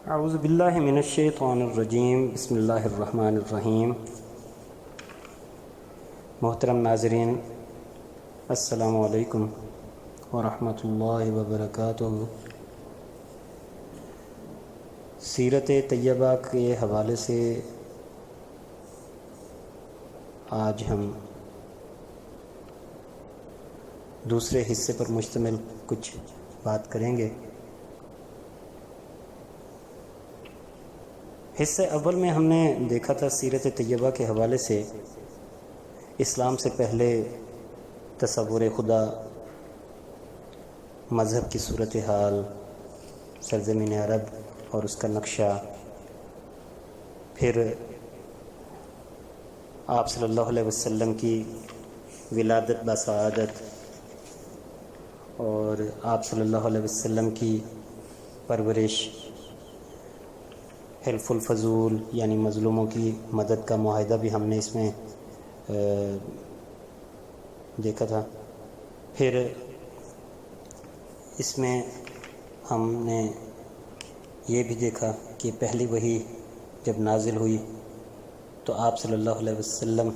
اعوذ باللہ من الشیطان الرجیم، بسم اللہ الرحمن الرحیم۔ محترم ناظرین، السلام علیکم ورحمۃ اللہ وبرکاتہ۔ سیرت طیبہ کے حوالے سے آج ہم دوسرے حصے پر مشتمل کچھ بات کریں گے۔ حصے اول میں ہم نے دیکھا تھا سیرت طیبہ کے حوالے سے اسلام سے پہلے تصور خدا، مذہب کی صورتحال، سرزمین عرب اور اس کا نقشہ، پھر آپ صلی اللہ علیہ وسلم کی ولادت بسعادت اور آپ صلی اللہ علیہ وسلم کی پرورش، حلف الفضول یعنی مظلوموں کی مدد کا معاہدہ بھی ہم نے اس میں دیکھا تھا۔ پھر اس میں ہم نے یہ بھی دیکھا کہ پہلی وحی جب نازل ہوئی تو آپ صلی اللہ علیہ وسلم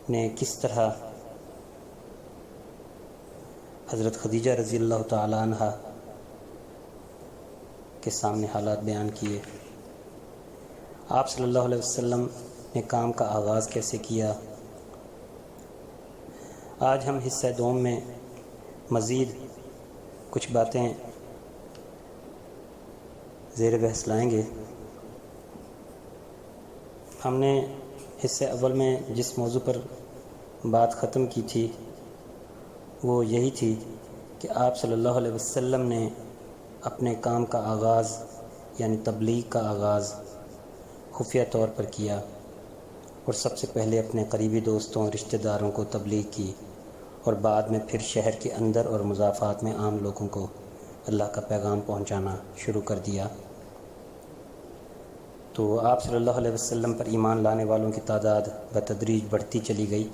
نے کس طرح حضرت خدیجہ رضی اللہ تعالی عنہ کے سامنے حالات بیان کیے، آپ صلی اللہ علیہ وسلم نے کام کا آغاز کیسے کیا۔ آج ہم حصہ دوم میں مزید کچھ باتیں زیر بحث لائیں گے۔ ہم نے حصے اول میں جس موضوع پر بات ختم کی تھی وہ یہی تھی کہ آپ صلی اللہ علیہ وسلم نے اپنے کام کا آغاز یعنی تبلیغ کا آغاز خفیہ طور پر کیا اور سب سے پہلے اپنے قریبی دوستوں اور رشتہ داروں کو تبلیغ کی اور بعد میں پھر شہر کے اندر اور مضافات میں عام لوگوں کو اللہ کا پیغام پہنچانا شروع کر دیا۔ تو آپ صلی اللہ علیہ وسلم پر ایمان لانے والوں کی تعداد بتدریج بڑھتی چلی گئی،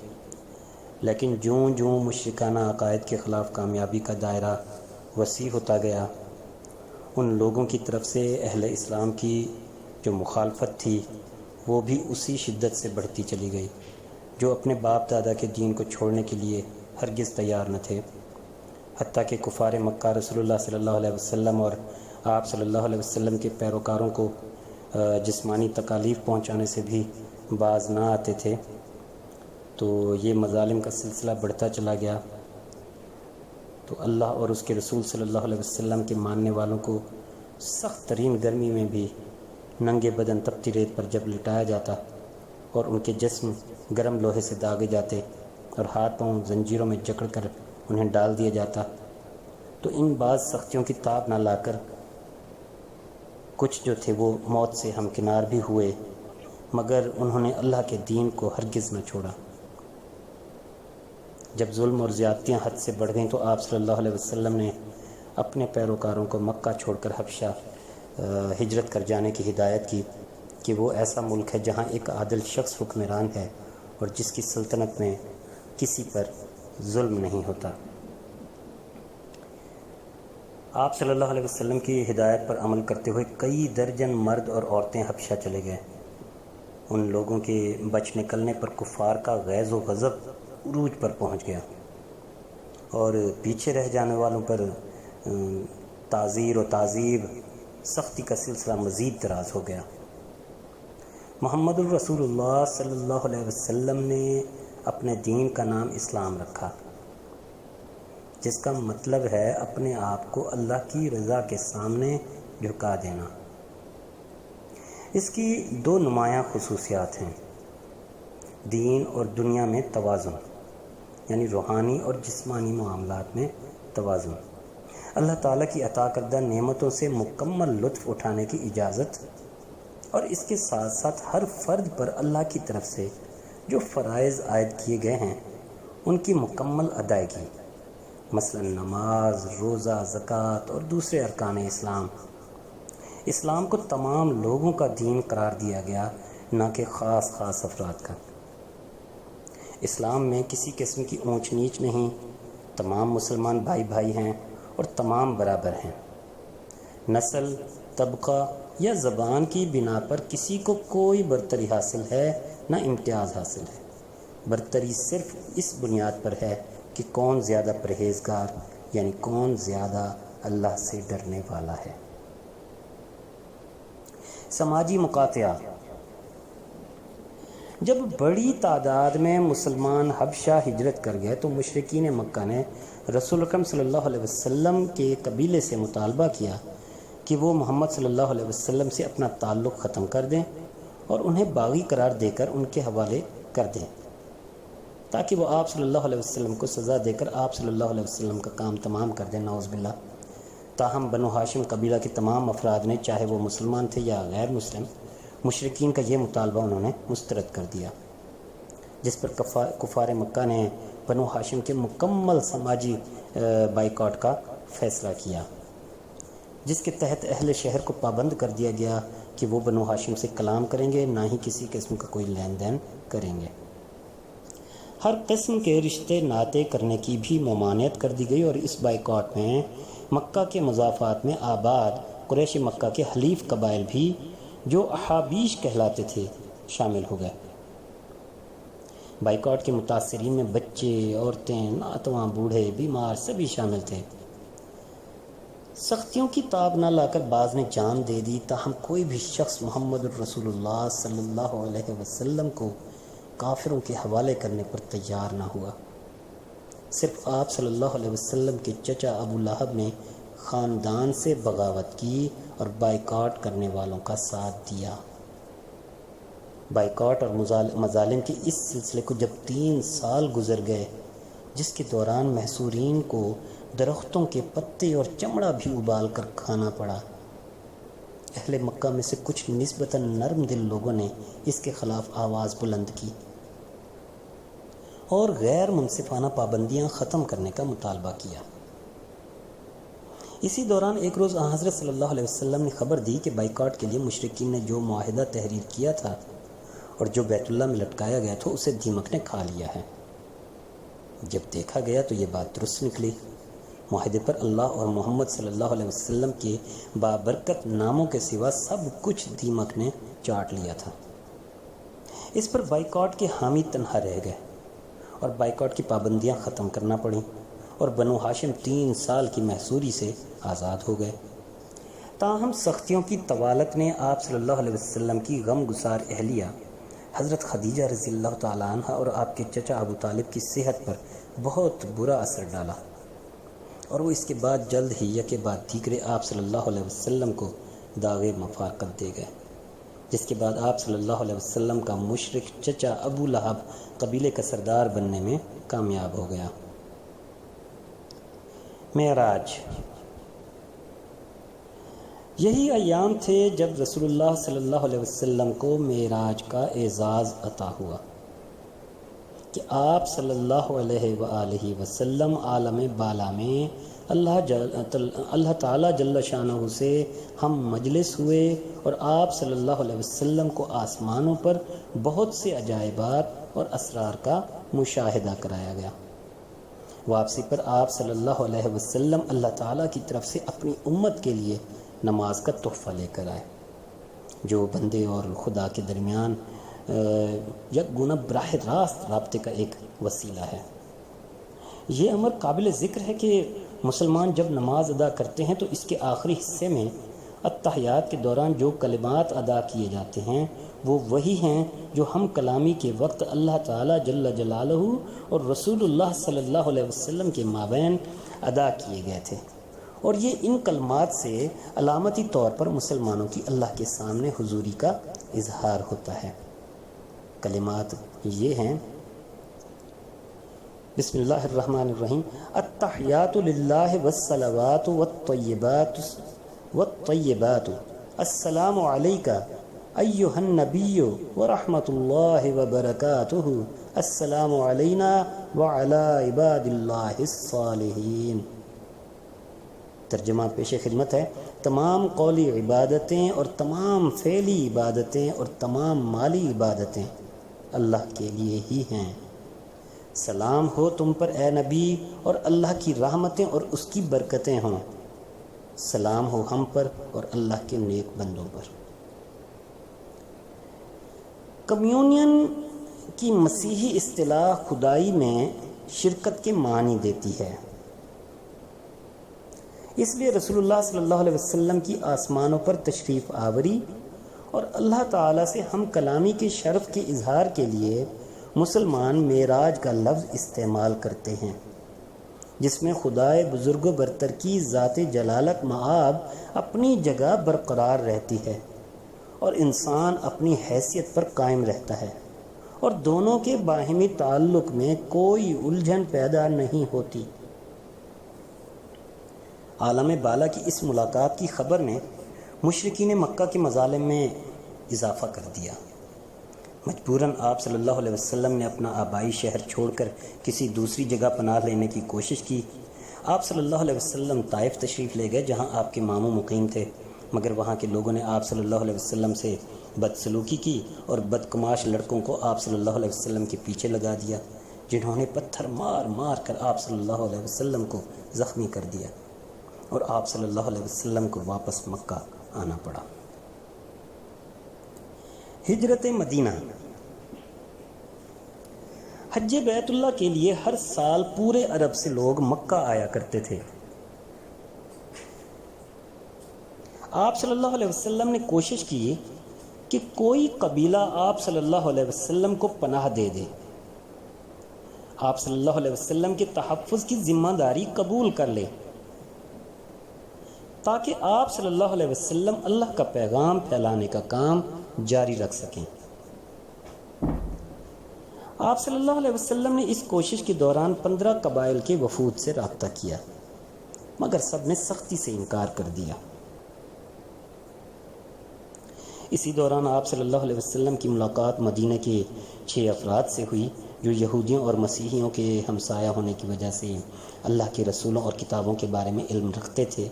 لیکن جوں جوں مشرکانہ عقائد کے خلاف کامیابی کا دائرہ وسیع ہوتا گیا، ان لوگوں کی طرف سے اہل اسلام کی جو مخالفت تھی وہ بھی اسی شدت سے بڑھتی چلی گئی، جو اپنے باپ دادا کے دین کو چھوڑنے کے لیے ہرگز تیار نہ تھے، حتیٰ کہ کفار مکہ رسول اللہ صلی اللہ علیہ وسلم اور آپ صلی اللہ علیہ وسلم کے پیروکاروں کو جسمانی تکالیف پہنچانے سے بھی باز نہ آتے تھے۔ تو یہ مظالم کا سلسلہ بڑھتا چلا گیا، تو اللہ اور اس کے رسول صلی اللہ علیہ وسلم کے ماننے والوں کو سخت ترین گرمی میں بھی ننگے بدن تپتی ریت پر جب لٹایا جاتا اور ان کے جسم گرم لوہے سے داغے جاتے اور ہاتھ پاؤں زنجیروں میں جکڑ کر انہیں ڈال دیا جاتا، تو ان بعض سختیوں کی تاب نہ لا کر کچھ جو تھے وہ موت سے ہمکنار بھی ہوئے، مگر انہوں نے اللہ کے دین کو ہرگز نہ چھوڑا۔ جب ظلم اور زیادتیاں حد سے بڑھ گئیں تو آپ صلی اللہ علیہ وسلم نے اپنے پیروکاروں کو مکہ چھوڑ کر حبشہ ہجرت کر جانے کی ہدایت کی کہ وہ ایسا ملک ہے جہاں ایک عادل شخص حکمران ہے اور جس کی سلطنت میں کسی پر ظلم نہیں ہوتا۔ آپ صلی اللہ علیہ وسلم کی ہدایت پر عمل کرتے ہوئے کئی درجن مرد اور عورتیں حبشہ چلے گئے۔ ان لوگوں کے بچ نکلنے پر کفار کا غیظ و غضب عروج پر پہنچ گیا اور پیچھے رہ جانے والوں پر تعزیر و تعذیب، سختی کا سلسلہ مزید دراز ہو گیا۔ محمد الرسول اللہ صلی اللہ علیہ وسلم نے اپنے دین کا نام اسلام رکھا، جس کا مطلب ہے اپنے آپ کو اللہ کی رضا کے سامنے جھکا دینا۔ اس کی دو نمایاں خصوصیات ہیں: دین اور دنیا میں توازن، یعنی روحانی اور جسمانی معاملات میں توازن، اللہ تعالیٰ کی عطا کردہ نعمتوں سے مکمل لطف اٹھانے کی اجازت، اور اس کے ساتھ ساتھ ہر فرد پر اللہ کی طرف سے جو فرائض عائد کیے گئے ہیں ان کی مکمل ادائیگی، مثلا نماز، روزہ، زکوٰۃ اور دوسرے ارکان اسلام۔ اسلام کو تمام لوگوں کا دین قرار دیا گیا، نہ کہ خاص افراد کا۔ اسلام میں کسی قسم کی اونچ نیچ نہیں، تمام مسلمان بھائی ہیں اور تمام برابر ہیں۔ نسل، طبقہ یا زبان کی بنا پر کسی کو کوئی برتری حاصل ہے نہ امتیاز حاصل ہے۔ برتری صرف اس بنیاد پر ہے کہ کون زیادہ پرہیزگار، یعنی کون زیادہ اللہ سے ڈرنے والا ہے۔ سماجی مقاطعہ۔ جب بڑی تعداد میں مسلمان حبشہ ہجرت کر گئے تو مشرکین مکہ نے رسول اکرم صلی اللہ علیہ وسلم کے قبیلے سے مطالبہ کیا کہ وہ محمد صلی اللہ علیہ وسلم سے اپنا تعلق ختم کر دیں اور انہیں باغی قرار دے کر ان کے حوالے کر دیں، تاکہ وہ آپ صلی اللہ علیہ وسلم کو سزا دے کر آپ صلی اللہ علیہ وسلم کا کام تمام کر دیں، نعوذ باللہ۔ تاہم بنو ہاشم قبیلہ کے تمام افراد نے، چاہے وہ مسلمان تھے یا غیر مسلم، مشرکین کا یہ مطالبہ انہوں نے مسترد کر دیا، جس پر کفار مکہ نے بنو ہاشم کے مکمل سماجی بائیکاٹ کا فیصلہ کیا، جس کے تحت اہل شہر کو پابند کر دیا گیا کہ وہ بنو ہاشم سے کلام کریں گے، نہ ہی کسی قسم کا کوئی لین دین کریں گے۔ ہر قسم کے رشتے ناطے کرنے کی بھی ممانعت کر دی گئی، اور اس بائیکاٹ میں مکہ کے مضافات میں آباد قریش مکہ کے حلیف قبائل بھی، جو احابیش کہلاتے تھے، شامل ہو گئے۔ بائیکاٹ کے متاثرین میں بچے، عورتیں، ناتواں، بوڑھے، بیمار سبھی شامل تھے۔ سختیوں کی تاب نہ لا کر بعض نے جان دے دی، تاہم کوئی بھی شخص محمد الرسول اللہ صلی اللہ علیہ وسلم کو کافروں کے حوالے کرنے پر تیار نہ ہوا۔ صرف آپ صلی اللہ علیہ وسلم کے چچا ابو لہب نے خاندان سے بغاوت کی اور بائیکاٹ کرنے والوں کا ساتھ دیا۔ بائیکاٹ اور مظالم کے اس سلسلے کو جب 3 سال گزر گئے، جس کے دوران محصورین کو درختوں کے پتے اور چمڑا بھی ابال کر کھانا پڑا، اہل مکہ میں سے کچھ نسبتاً نرم دل لوگوں نے اس کے خلاف آواز بلند کی اور غیر منصفانہ پابندیاں ختم کرنے کا مطالبہ کیا۔ اسی دوران ایک روز حضرت صلی اللہ علیہ وسلم نے خبر دی کہ بائیکاٹ کے لیے مشرکین نے جو معاہدہ تحریر کیا تھا اور جو بیت اللہ میں لٹکایا گیا تھا، اسے دیمک نے کھا لیا ہے۔ جب دیکھا گیا تو یہ بات درست نکلی۔ معاہدے پر اللہ اور محمد صلی اللہ علیہ وسلم کے بابرکت ناموں کے سوا سب کچھ دیمک نے چاٹ لیا تھا۔ اس پر بائیکاٹ کے حامی تنہا رہ گئے اور بائیکاٹ کی پابندیاں ختم کرنا پڑیں، اور بنو ہاشم 3 سال کی محصوری سے آزاد ہو گئے۔ تاہم سختیوں کی طوالت نے آپ صلی اللہ علیہ وسلم کی غم گسار اہلیہ حضرت خدیجہ رضی اللہ تعالیٰ عنہ اور آپ کے چچا ابو طالب کی صحت پر بہت برا اثر ڈالا، اور وہ اس کے بعد جلد ہی یکے بعد دیگرے آپ صلی اللہ علیہ وسلم کو داغ مفارقت دے گئے، جس کے بعد آپ صلی اللہ علیہ وسلم کا مشرک چچا ابو لہب قبیلے کا سردار بننے میں کامیاب ہو گیا۔ معراج۔ یہی ایام تھے جب رسول اللہ صلی اللہ علیہ وسلم کو معراج کا اعزاز عطا ہوا کہ آپ صلی اللہ علیہ وآلہ وسلم عالم بالا میں اللہ تعالیٰ جل شانہ سے ہم مجلس ہوئے، اور آپ صلی اللہ علیہ وسلم کو آسمانوں پر بہت سے عجائبات اور اسرار کا مشاہدہ کرایا گیا۔ واپسی پر آپ صلی اللہ علیہ وسلم اللہ تعالیٰ کی طرف سے اپنی امت کے لیے نماز کا تحفہ لے کر آئے، جو بندے اور خدا کے درمیان یکگنا براہ راست رابطے کا ایک وسیلہ ہے۔ یہ امر قابل ذکر ہے کہ مسلمان جب نماز ادا کرتے ہیں تو اس کے آخری حصے میں التحیات کے دوران جو کلمات ادا کیے جاتے ہیں وہ وہی ہیں جو ہم کلامی کے وقت اللہ تعالیٰ جل جلالہ اور رسول اللہ صلی اللہ علیہ وسلم کے مابین ادا کیے گئے تھے، اور یہ ان کلمات سے علامتی طور پر مسلمانوں کی اللہ کے سامنے حضوری کا اظہار ہوتا ہے۔ کلمات یہ ہیں: بسم اللہ الرحمن الرحیم، التحیات للہ والصلوات والطیبات، السلام علیکہ ایہا النبی ورحمۃ اللہ وبرکاتہ، السلام علینا وعلی عباد اللہ الصالحین۔ ترجمہ پیش خدمت ہے: تمام قولی عبادتیں اور تمام فعلی عبادتیں اور تمام مالی عبادتیں اللہ کے لیے ہی ہیں۔ سلام ہو تم پر اے نبی، اور اللہ کی رحمتیں اور اس کی برکتیں ہوں۔ سلام ہو ہم پر اور اللہ کے نیک بندوں پر۔ کمیونین کی مسیحی اصطلاح خدائی میں شرکت کے معنی دیتی ہے، اس لیے رسول اللہ صلی اللہ علیہ وسلم کی آسمانوں پر تشریف آوری اور اللہ تعالیٰ سے ہم کلامی کے شرف کے اظہار کے لیے مسلمان معراج کا لفظ استعمال کرتے ہیں، جس میں خدائے بزرگ و برتر کی ذات جلالت مآب اپنی جگہ برقرار رہتی ہے اور انسان اپنی حیثیت پر قائم رہتا ہے، اور دونوں کے باہمی تعلق میں کوئی الجھن پیدا نہیں ہوتی۔ عالم بالا کی اس ملاقات کی خبر نے مشرکین مکہ کے مظالم میں اضافہ کر دیا۔ مجبوراً آپ صلی اللہ علیہ وسلم نے اپنا آبائی شہر چھوڑ کر کسی دوسری جگہ پناہ لینے کی کوشش کی۔ آپ صلی اللہ علیہ وسلم طائف تشریف لے گئے جہاں آپ کے ماموں مقیم تھے، مگر وہاں کے لوگوں نے آپ صلی اللہ علیہ وسلم سے بدسلوکی کی اور بدکماش لڑکوں کو آپ صلی اللہ علیہ وسلم کے پیچھے لگا دیا، جنہوں نے پتھر مار مار کر آپ صلی اللہ علیہ وسلم کو زخمی کر دیا اور آپ صلی اللہ علیہ وسلم کو واپس مکہ آنا پڑا۔ ہجرت مدینہ۔ حج بیت اللہ کے لیے ہر سال پورے عرب سے لوگ مکہ آیا کرتے تھے۔ آپ صلی اللہ علیہ وسلم نے کوشش کی کہ کوئی قبیلہ آپ صلی اللہ علیہ وسلم کو پناہ دے دے، آپ صلی اللہ علیہ وسلم کے تحفظ کی ذمہ داری قبول کر لے، تاکہ آپ صلی اللہ علیہ وسلم اللہ کا پیغام پھیلانے کا کام جاری رکھ سکیں۔ آپ صلی اللہ علیہ وسلم نے اس کوشش کے دوران 15 قبائل کے وفود سے رابطہ کیا، مگر سب نے سختی سے انکار کر دیا۔ اسی دوران آپ صلی اللہ علیہ وسلم کی ملاقات مدینہ کے 6 افراد سے ہوئی جو یہودیوں اور مسیحیوں کے ہمسایہ ہونے کی وجہ سے اللہ کے رسولوں اور کتابوں کے بارے میں علم رکھتے تھے،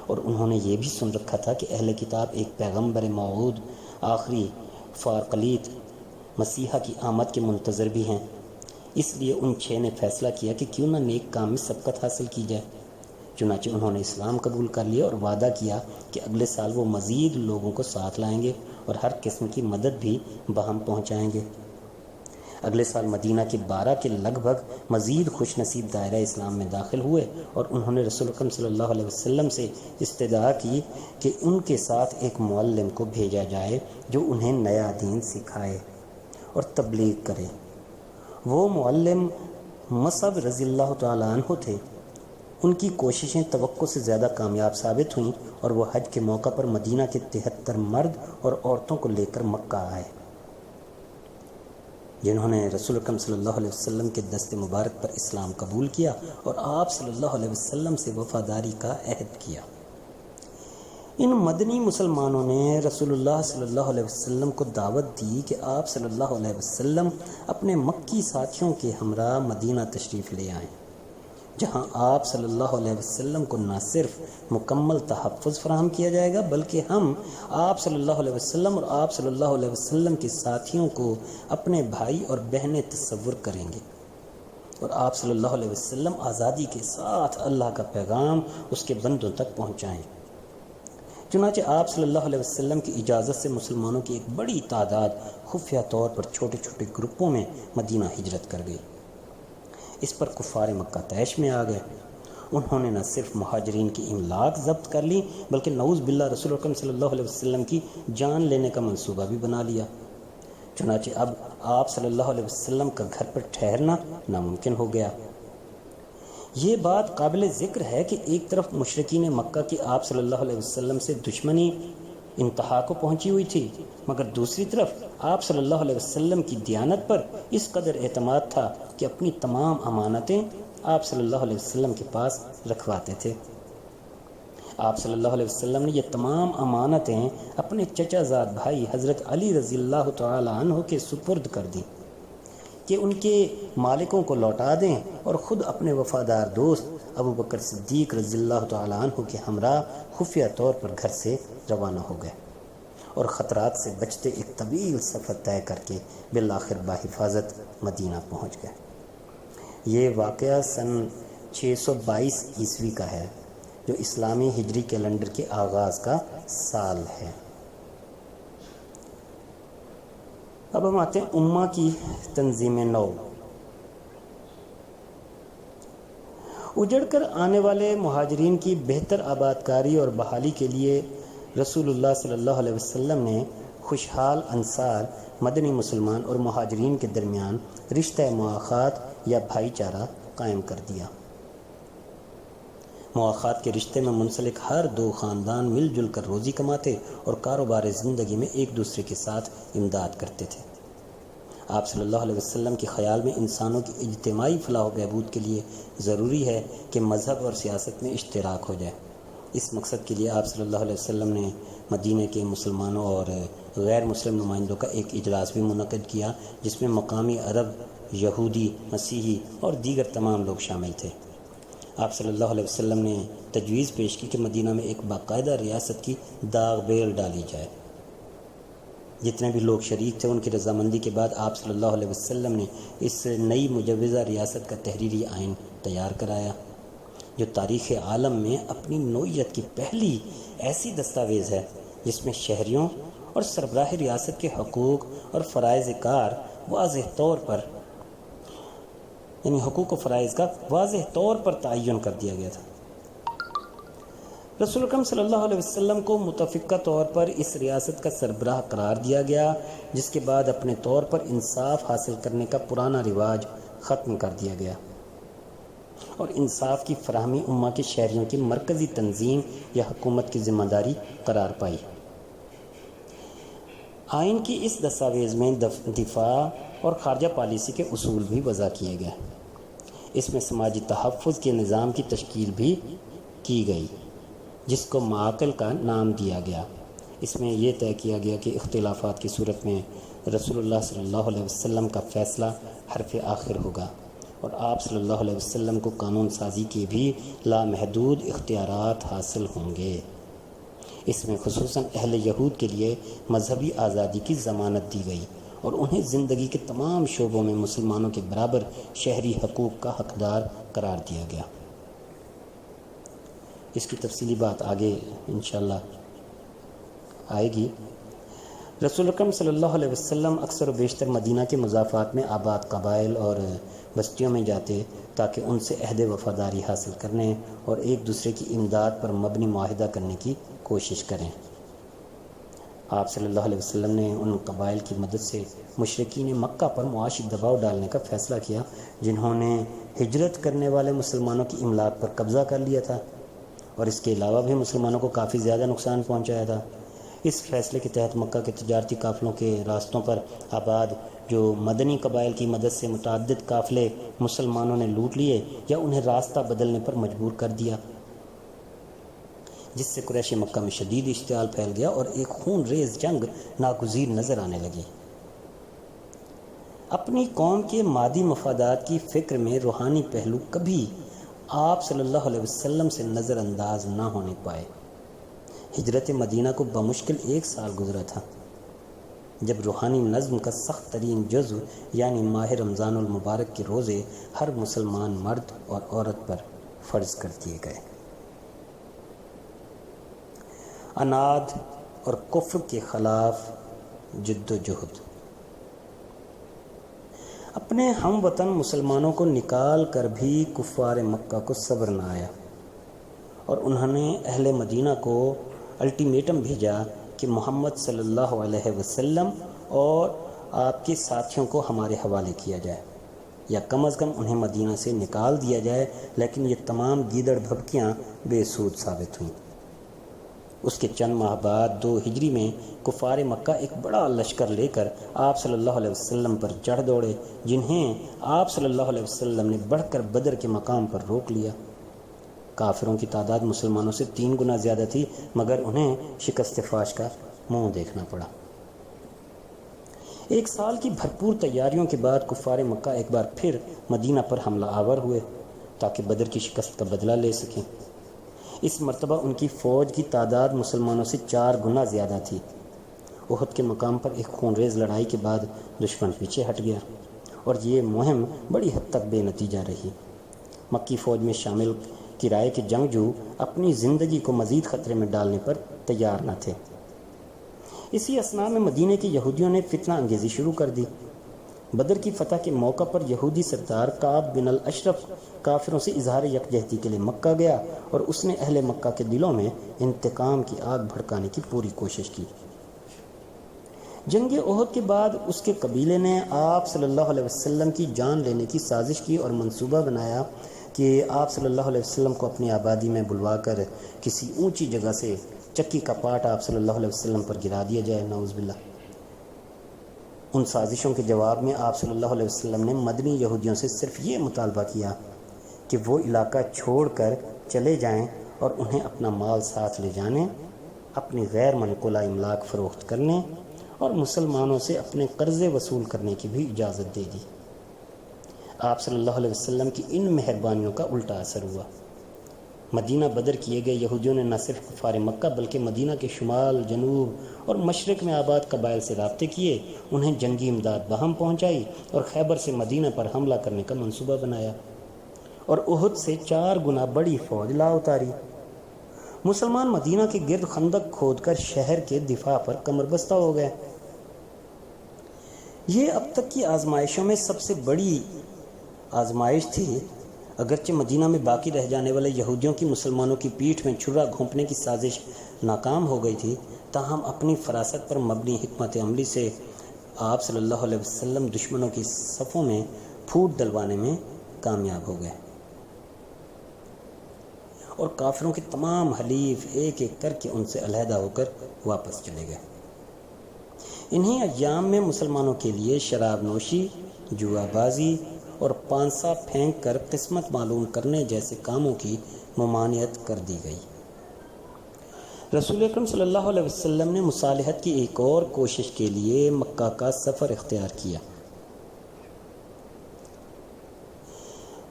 اور انہوں نے یہ بھی سن رکھا تھا کہ اہل کتاب ایک پیغمبر موعود آخری فارقلیت مسیحا کی آمد کے منتظر بھی ہیں۔ اس لیے ان 6 نے فیصلہ کیا کہ کیوں نہ نیک کام میں سبقت حاصل کی جائے۔ چنانچہ انہوں نے اسلام قبول کر لیا اور وعدہ کیا کہ اگلے سال وہ مزید لوگوں کو ساتھ لائیں گے اور ہر قسم کی مدد بھی باہم پہنچائیں گے۔ اگلے سال مدینہ کے 12 کے لگ بھگ مزید خوش نصیب دائرہ اسلام میں داخل ہوئے، اور انہوں نے رسول اکرم صلی اللہ علیہ وسلم سے استدعا کی کہ ان کے ساتھ ایک معلم کو بھیجا جائے جو انہیں نیا دین سکھائے اور تبلیغ کرے۔ وہ معلم مصعب رضی اللہ تعالیٰ عنہ تھے۔ ان کی کوششیں توقع سے زیادہ کامیاب ثابت ہوئیں اور وہ حج کے موقع پر مدینہ کے 73 مرد اور عورتوں کو لے کر مکہ آئے، جنہوں نے رسول اکرم صلی اللہ علیہ وسلم کے دست مبارک پر اسلام قبول کیا اور آپ صلی اللہ علیہ وسلم سے وفاداری کا عہد کیا۔ ان مدنی مسلمانوں نے رسول اللہ صلی اللہ علیہ وسلم کو دعوت دی کہ آپ صلی اللہ علیہ وسلم اپنے مکی ساتھیوں کے ہمراہ مدینہ تشریف لے آئیں، جہاں آپ صلی اللہ علیہ وسلم کو نہ صرف مکمل تحفظ فراہم کیا جائے گا بلکہ ہم آپ صلی اللہ علیہ وسلم اور آپ صلی اللہ علیہ وسلم کے ساتھیوں کو اپنے بھائی اور بہنیں تصور کریں گے، اور آپ صلی اللہ علیہ وسلم آزادی کے ساتھ اللہ کا پیغام اس کے بندوں تک پہنچائیں۔ چنانچہ آپ صلی اللہ علیہ وسلم کی اجازت سے مسلمانوں کی ایک بڑی تعداد خفیہ طور پر چھوٹے چھوٹے گروپوں میں مدینہ ہجرت کر گئی۔ اس پر کفار مکہ طیش میں آ گئے۔ انہوں نے نہ صرف مہاجرین کی املاک ضبط کر لی بلکہ نعوذ باللہ رسول اکرم صلی اللہ علیہ وسلم کی جان لینے کا منصوبہ بھی بنا لیا۔ چنانچہ اب آپ صلی اللہ علیہ وسلم کا گھر پر ٹھہرنا ناممکن ہو گیا۔ یہ بات قابل ذکر ہے کہ ایک طرف مشرکین مکہ کی آپ صلی اللہ علیہ وسلم سے دشمنی انتہا کو پہنچی ہوئی تھی، مگر دوسری طرف آپ صلی اللہ علیہ وسلم کی دیانت پر اس قدر اعتماد تھا کہ اپنی تمام امانتیں آپ صلی اللہ علیہ وسلم کے پاس رکھواتے تھے۔ آپ صلی اللہ علیہ وسلم نے یہ تمام امانتیں اپنے چچا زاد بھائی حضرت علی رضی اللہ تعالی عنہ کے سپرد کر دیں کہ ان کے مالکوں کو لوٹا دیں، اور خود اپنے وفادار دوست ابو بکر صدیق رضی اللہ تعالی عنہ کے ہمراہ خفیہ طور پر گھر سے روانہ ہو گئے اور خطرات سے بچتے ایک طویل سفر طے کر کے بالآخر بحفاظت مدینہ پہنچ گئے۔ یہ واقعہ سن 622 عیسوی کا ہے، جو اسلامی ہجری کیلنڈر کے آغاز کا سال ہے۔ اب ہم آتے ہیں امہ کی تنظیم نو۔ اجڑ کر آنے والے مہاجرین کی بہتر آباد کاری اور بحالی کے لیے رسول اللہ صلی اللہ علیہ وسلم نے خوشحال انصار، مدنی مسلمان اور مہاجرین کے درمیان رشتہ مواخات یا بھائی چارہ قائم کر دیا۔ مواخات کے رشتے میں منسلک ہر دو خاندان مل جل کر روزی کماتے اور کاروبار زندگی میں ایک دوسرے کے ساتھ امداد کرتے تھے۔ آپ صلی اللہ علیہ وسلم کے خیال میں انسانوں کی اجتماعی فلاح و بہبود کے لیے ضروری ہے کہ مذہب اور سیاست میں اشتراک ہو جائے۔ اس مقصد کے لیے آپ صلی اللہ علیہ وسلم نے مدینہ کے مسلمانوں اور غیر مسلم نمائندوں کا ایک اجلاس بھی منعقد کیا، جس میں مقامی عرب، یہودی، مسیحی اور دیگر تمام لوگ شامل تھے۔ آپ صلی اللہ علیہ وسلم نے تجویز پیش کی کہ مدینہ میں ایک باقاعدہ ریاست کی داغ بیل ڈالی جائے۔ جتنے بھی لوگ شریک تھے ان کی رضامندی کے بعد آپ صلی اللہ علیہ وسلم نے اس نئی مجوزہ ریاست کا تحریری آئین تیار کرایا، جو تاریخ عالم میں اپنی نوعیت کی پہلی ایسی دستاویز ہے جس میں شہریوں اور سربراہ ریاست کے حقوق اور فرائض کار واضح طور پر حقوق و فرائض کا واضح طور پر تعین کر دیا گیا تھا۔ رسول اکرم صلی اللہ علیہ وسلم کو متفقہ طور پر اس ریاست کا سربراہ قرار دیا گیا، جس کے بعد اپنے طور پر انصاف حاصل کرنے کا پرانا رواج ختم کر دیا گیا اور انصاف کی فراہمی امہ کے شہریوں کی مرکزی تنظیم یا حکومت کی ذمہ داری قرار پائی۔ آئین کی اس دستاویز میں دفاع اور خارجہ پالیسی کے اصول بھی وضع کیے گئے۔ اس میں سماجی تحفظ کے نظام کی تشکیل بھی کی گئی، جس کو معاقل کا نام دیا گیا۔ اس میں یہ طے کیا گیا کہ اختلافات کی صورت میں رسول اللہ صلی اللہ علیہ وسلم کا فیصلہ حرف آخر ہوگا اور آپ صلی اللہ علیہ وسلم کو قانون سازی کے بھی لامحدود اختیارات حاصل ہوں گے۔ اس میں خصوصاً اہل یہود کے لیے مذہبی آزادی کی ضمانت دی گئی اور انہیں زندگی کے تمام شعبوں میں مسلمانوں کے برابر شہری حقوق کا حقدار قرار دیا گیا۔ اس کی تفصیلی بات آگے انشاءاللہ آئے گی۔ رسول اکرم صلی اللہ علیہ وسلم اکثر و بیشتر مدینہ کے مضافات میں آباد قبائل اور بستیوں میں جاتے تاکہ ان سے عہد وفاداری حاصل کرنے اور ایک دوسرے کی امداد پر مبنی معاہدہ کرنے کی کوشش کریں۔ آپ صلی اللہ علیہ وسلم نے ان قبائل کی مدد سے مشرکین مکہ پر معاشی دباؤ ڈالنے کا فیصلہ کیا جنہوں نے ہجرت کرنے والے مسلمانوں کی املاک پر قبضہ کر لیا تھا اور اس کے علاوہ بھی مسلمانوں کو کافی زیادہ نقصان پہنچایا تھا۔ اس فیصلے کے تحت مکہ کے تجارتی قافلوں کے راستوں پر آباد جو مدنی قبائل کی مدد سے متعدد قافلے مسلمانوں نے لوٹ لیے یا انہیں راستہ بدلنے پر مجبور کر دیا، جس سے قریش مکہ میں شدید اشتعال پھیل گیا اور ایک خون ریز جنگ ناگزیر نظر آنے لگی۔ اپنی قوم کے مادی مفادات کی فکر میں روحانی پہلو کبھی آپ صلی اللہ علیہ وسلم سے نظر انداز نہ ہونے پائے۔ ہجرت مدینہ کو بمشکل 1 سال گزرا تھا جب روحانی نظم کا سخت ترین جزو یعنی ماہ رمضان المبارک کے روزے ہر مسلمان مرد اور عورت پر فرض کر دیے گئے۔ عناد اور کفر کے خلاف جد و جہد۔ اپنے ہم وطن مسلمانوں کو نکال کر بھی کفار مکہ کو صبر نہ آیا اور انہوں نے اہل مدینہ کو الٹیمیٹم بھیجا کہ محمد صلی اللہ علیہ وسلم اور آپ کے ساتھیوں کو ہمارے حوالے کیا جائے یا کم از کم انہیں مدینہ سے نکال دیا جائے، لیکن یہ تمام گیدڑ بھبکیاں بے سود ثابت ہوئیں۔ اس کے چند ماہ بعد 2 ہجری میں کفار مکہ ایک بڑا لشکر لے کر آپ صلی اللہ علیہ وسلم پر چڑھ دوڑے، جنہیں آپ صلی اللہ علیہ وسلم نے بڑھ کر بدر کے مقام پر روک لیا۔ کافروں کی تعداد مسلمانوں سے 3 گنا زیادہ تھی، مگر انہیں شکست فاش کا منہ دیکھنا پڑا۔ 1 سال کی بھرپور تیاریوں کے بعد کفار مکہ ایک بار پھر مدینہ پر حملہ آور ہوئے تاکہ بدر کی شکست کا بدلہ لے سکیں۔ اس مرتبہ ان کی فوج کی تعداد مسلمانوں سے 4 گنا زیادہ تھی۔ احد کے مقام پر ایک خونریز لڑائی کے بعد دشمن پیچھے ہٹ گیا اور یہ مہم بڑی حد تک بے نتیجہ رہی۔ مکی فوج میں شامل کرائے کے جنگجو اپنی زندگی کو مزید خطرے میں ڈالنے پر تیار نہ تھے۔ اسی اثناء میں مدینے کے یہودیوں نے فتنہ انگیزی شروع کر دی۔ بدر کی فتح کے موقع پر یہودی سردار کعب بن الاشرف کافروں سے اظہار یکجہتی کے لیے مکہ گیا اور اس نے اہل مکہ کے دلوں میں انتقام کی آگ بھڑکانے کی پوری کوشش کی۔ جنگ احد کے بعد اس کے قبیلے نے آپ صلی اللہ علیہ وسلم کی جان لینے کی سازش کی اور منصوبہ بنایا کہ آپ صلی اللہ علیہ وسلم کو اپنی آبادی میں بلوا کر کسی اونچی جگہ سے چکی کا پاٹ آپ صلی اللہ علیہ وسلم پر گرا دیا جائے، نعوذ باللہ۔ ان سازشوں کے جواب میں آپ صلی اللہ علیہ وسلم نے مدنی یہودیوں سے صرف یہ مطالبہ کیا کہ وہ علاقہ چھوڑ کر چلے جائیں اور انہیں اپنا مال ساتھ لے جانے، اپنی غیر منقولہ املاک فروخت کرنے اور مسلمانوں سے اپنے قرضے وصول کرنے کی بھی اجازت دے دی۔ آپ صلی اللہ علیہ وسلم کی ان مہربانیوں کا الٹا اثر ہوا۔ مدینہ بدر کیے گئے یہودیوں نے نہ صرف کفار مکہ بلکہ مدینہ کے شمال، جنوب اور مشرق میں آباد قبائل سے رابطے کیے، انہیں جنگی امداد بہم پہنچائی اور خیبر سے مدینہ پر حملہ کرنے کا منصوبہ بنایا اور احد سے 4 گنا بڑی فوج لا اتاری۔ مسلمان مدینہ کے گرد خندق کھود کر شہر کے دفاع پر کمر بستہ ہو گئے۔ یہ اب تک کی آزمائشوں میں سب سے بڑی آزمائش تھی۔ اگرچہ مدینہ میں باقی رہ جانے والے یہودیوں کی مسلمانوں کی پیٹھ میں چھرا گھونپنے کی سازش ناکام ہو گئی تھی، تاہم اپنی فراست پر مبنی حکمت عملی سے آپ صلی اللہ علیہ وسلم دشمنوں کی صفوں میں پھوٹ ڈلوانے میں کامیاب ہو گئے اور کافروں کے تمام حلیف ایک ایک کر کے ان سے علیحدہ ہو کر واپس چلے گئے۔ انہی ایام میں مسلمانوں کے لیے شراب نوشی، جوا بازی اور پانسا پھینک کر قسمت معلوم کرنے جیسے کاموں کی ممانعت کر دی گئی۔ رسول اکرم صلی اللہ علیہ وسلم نے مصالحت کی ایک اور کوشش کے لیے مکہ کا سفر اختیار کیا۔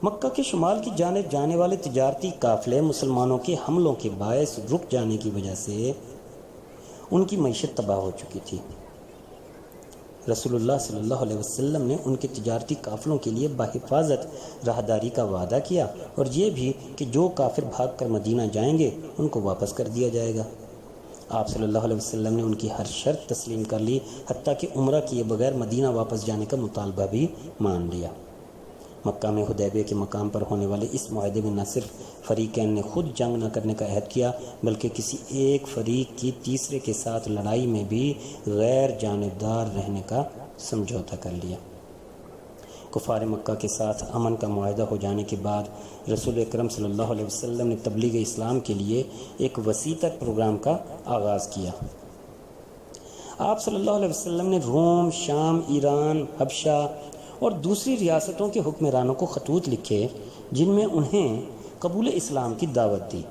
مکہ کے شمال کی جانب جانے والے تجارتی قافلے مسلمانوں کے حملوں کے باعث رک جانے کی وجہ سے ان کی معیشت تباہ ہو چکی تھی۔ رسول اللہ صلی اللہ علیہ وسلم نے ان کے تجارتی قافلوں کے لیے بحفاظت راہداری کا وعدہ کیا اور یہ بھی کہ جو کافر بھاگ کر مدینہ جائیں گے ان کو واپس کر دیا جائے گا۔ آپ صلی اللہ علیہ وسلم نے ان کی ہر شرط تسلیم کر لی، حتیٰ کہ عمرہ کیے بغیر مدینہ واپس جانے کا مطالبہ بھی مان لیا۔ مکہ میں حدیبیہ کے مقام پر ہونے والے اس معاہدے میں نہ صرف فریقین نے خود جنگ نہ کرنے کا عہد کیا بلکہ کسی ایک فریق کی تیسرے کے ساتھ لڑائی میں بھی غیر جانبدار رہنے کا سمجھوتا کر لیا۔ کفار مکہ کے ساتھ امن کا معاہدہ ہو جانے کے بعد رسول اکرم صلی اللہ علیہ وسلم نے تبلیغ اسلام کے لیے ایک وسیع تر پروگرام کا آغاز کیا۔ آپ صلی اللہ علیہ وسلم نے روم، شام، ایران، حبشہ اور دوسری ریاستوں کے حکمرانوں کو خطوط لکھے جن میں انہیں قبول اسلام کی دعوت دی۔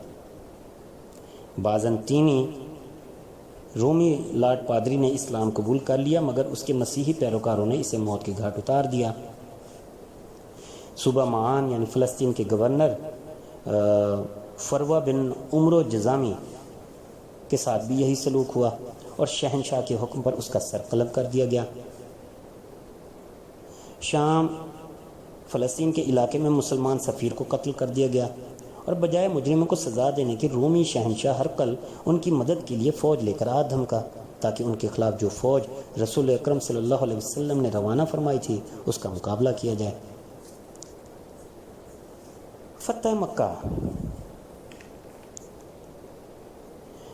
بازنطینی رومی لارڈ پادری نے اسلام قبول کر لیا مگر اس کے مسیحی پیروکاروں نے اسے موت کے گھاٹ اتار دیا۔ صوبہ معان یعنی فلسطین کے گورنر فروہ بن عمرو جزامی کے ساتھ بھی یہی سلوک ہوا اور شہنشاہ کے حکم پر اس کا سر قلم کر دیا گیا۔ شام فلسطین کے علاقے میں مسلمان سفیر کو قتل کر دیا گیا اور بجائے مجرموں کو سزا دینے کے رومی شہنشاہ ہرقل ان کی مدد کے لیے فوج لے کر آ دھمکا تاکہ ان کے خلاف جو فوج رسول اکرم صلی اللہ علیہ وسلم نے روانہ فرمائی تھی اس کا مقابلہ کیا جائے۔ فتح مکہ۔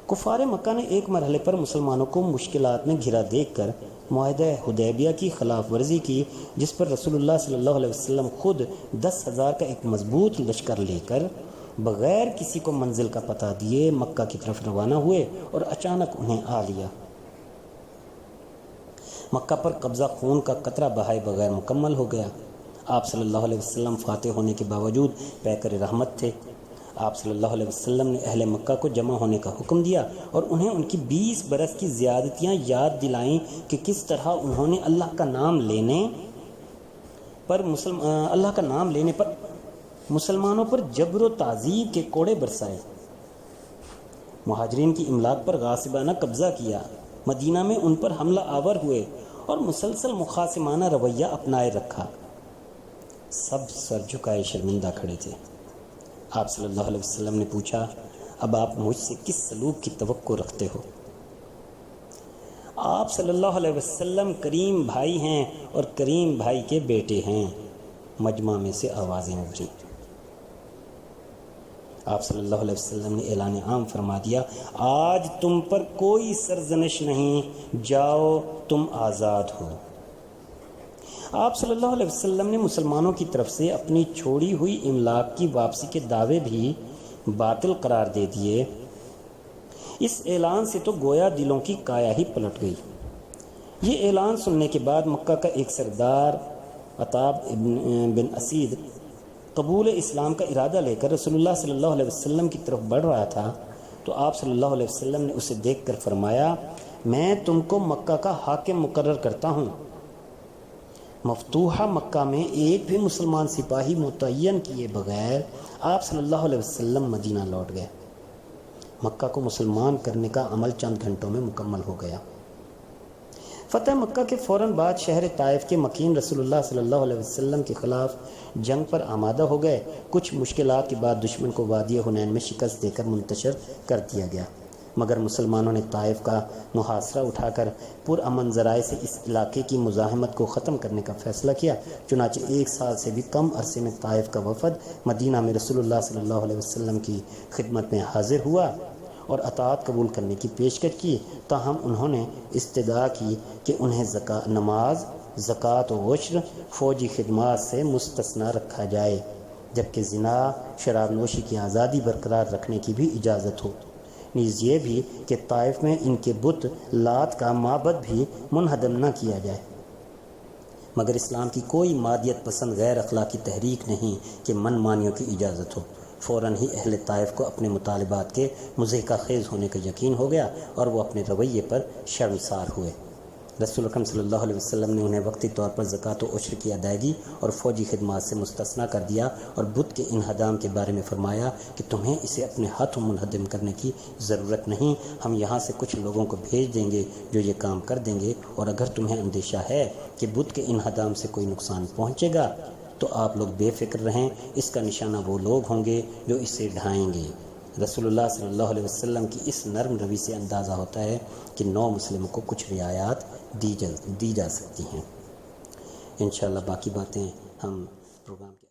کفار مکہ نے ایک مرحلے پر مسلمانوں کو مشکلات میں گھرا دیکھ کر معاہدہ حدیبیہ کی خلاف ورزی کی، جس پر رسول اللہ صلی اللہ علیہ وسلم خود 10,000 کا ایک مضبوط لشکر لے کر بغیر کسی کو منزل کا پتہ دیے مکہ کی طرف روانہ ہوئے اور اچانک انہیں آ لیا۔ مکہ پر قبضہ خون کا قطرہ بہائے بغیر مکمل ہو گیا۔ آپ صلی اللہ علیہ وسلم فاتح ہونے کے باوجود پیکر رحمت تھے۔ آپ صلی اللہ علیہ وسلم نے اہل مکہ کو جمع ہونے کا حکم دیا اور انہیں ان کی 20 برس کی زیادتیاں یاد دلائیں کہ کس طرح انہوں نے اللہ کا نام لینے پر مسلمانوں پر جبر و تعذیب کے کوڑے برسائے، مہاجرین کی املاک پر غاصبانہ قبضہ کیا، مدینہ میں ان پر حملہ آور ہوئے اور مسلسل مخاصمانہ رویہ اپنائے رکھا۔ سب سر جھکائے شرمندہ کھڑے تھے۔ آپ صلی اللہ علیہ وسلم نے پوچھا اب آپ مجھ سے کس سلوک کی توقع رکھتے ہو؟ آپ صلی اللہ علیہ وسلم کریم بھائی ہیں اور کریم بھائی کے بیٹے ہیں۔ مجمع میں سے آوازیں ابھری۔ آپ صلی اللہ علیہ وسلم نے اعلان عام فرما دیا آج تم پر کوئی سرزنش نہیں، جاؤ تم آزاد ہو۔ آپ صلی اللہ علیہ وسلم نے مسلمانوں کی طرف سے اپنی چھوڑی ہوئی املاک کی واپسی کے دعوے بھی باطل قرار دے دیے۔ اس اعلان سے تو گویا دلوں کی کایا ہی پلٹ گئی۔ یہ اعلان سننے کے بعد مکہ کا ایک سردار عتاب بن اسید قبول اسلام کا ارادہ لے کر رسول اللہ صلی اللہ علیہ وسلم کی طرف بڑھ رہا تھا تو آپ صلی اللہ علیہ وسلم نے اسے دیکھ کر فرمایا میں تم کو مکہ کا حاکم مقرر کرتا ہوں۔ مفتوحہ مکہ میں ایک بھی مسلمان سپاہی متعین کیے بغیر آپ صلی اللہ علیہ وسلم مدینہ لوٹ گئے۔ مکہ کو مسلمان کرنے کا عمل چند گھنٹوں میں مکمل ہو گیا۔ فتح مکہ کے فوراً بعد شہر طائف کے مکین رسول اللہ صلی اللہ علیہ وسلم کے خلاف جنگ پر آمادہ ہو گئے۔ کچھ مشکلات کے بعد دشمن کو وادی حنین میں شکست دے کر منتشر کر دیا گیا، مگر مسلمانوں نے طائف کا محاصرہ اٹھا کر پرامن ذرائع سے اس علاقے کی مزاحمت کو ختم کرنے کا فیصلہ کیا۔ چنانچہ 1 سال سے بھی کم عرصے میں طائف کا وفد مدینہ میں رسول اللہ صلی اللہ علیہ وسلم کی خدمت میں حاضر ہوا اور اطاعت قبول کرنے کی پیشکش کی، تاہم انہوں نے استدعا کی کہ انہیں نماز، زکوٰۃ و عشر، فوجی خدمات سے مستثنی رکھا جائے، جبکہ زنا، شراب نوشی کی آزادی برقرار رکھنے کی بھی اجازت ہو، نیز یہ بھی کہ طائف میں ان کے بت لات کا معبد بھی منہدم نہ کیا جائے۔ مگر اسلام کی کوئی مادیت پسند غیر اخلاقی تحریک نہیں کہ من مانیوں کی اجازت ہو۔ فوراً ہی اہل طائف کو اپنے مطالبات کے مضحکہ خیز ہونے کا یقین ہو گیا اور وہ اپنے رویے پر شرمسار ہوئے۔ رسول اکرم صلی اللہ علیہ وسلم نے انہیں وقتی طور پر زکوٰۃ و عشر کی ادائیگی اور فوجی خدمات سے مستثنی کر دیا اور بت کے انہدام کے بارے میں فرمایا کہ تمہیں اسے اپنے ہاتھوں منہدم کرنے کی ضرورت نہیں، ہم یہاں سے کچھ لوگوں کو بھیج دیں گے جو یہ کام کر دیں گے، اور اگر تمہیں اندیشہ ہے کہ بت کے انہدام سے کوئی نقصان پہنچے گا تو آپ لوگ بے فکر رہیں، اس کا نشانہ وہ لوگ ہوں گے جو اسے ڈھائیں گے۔ رسول اللہ صلی اللہ علیہ وسلم کی اس نرم روی سے اندازہ ہوتا ہے کہ نو مسلموں کو کچھ رعایات دی جا سکتی ہیں۔ انشاءاللہ باقی باتیں ہم پروگرام کے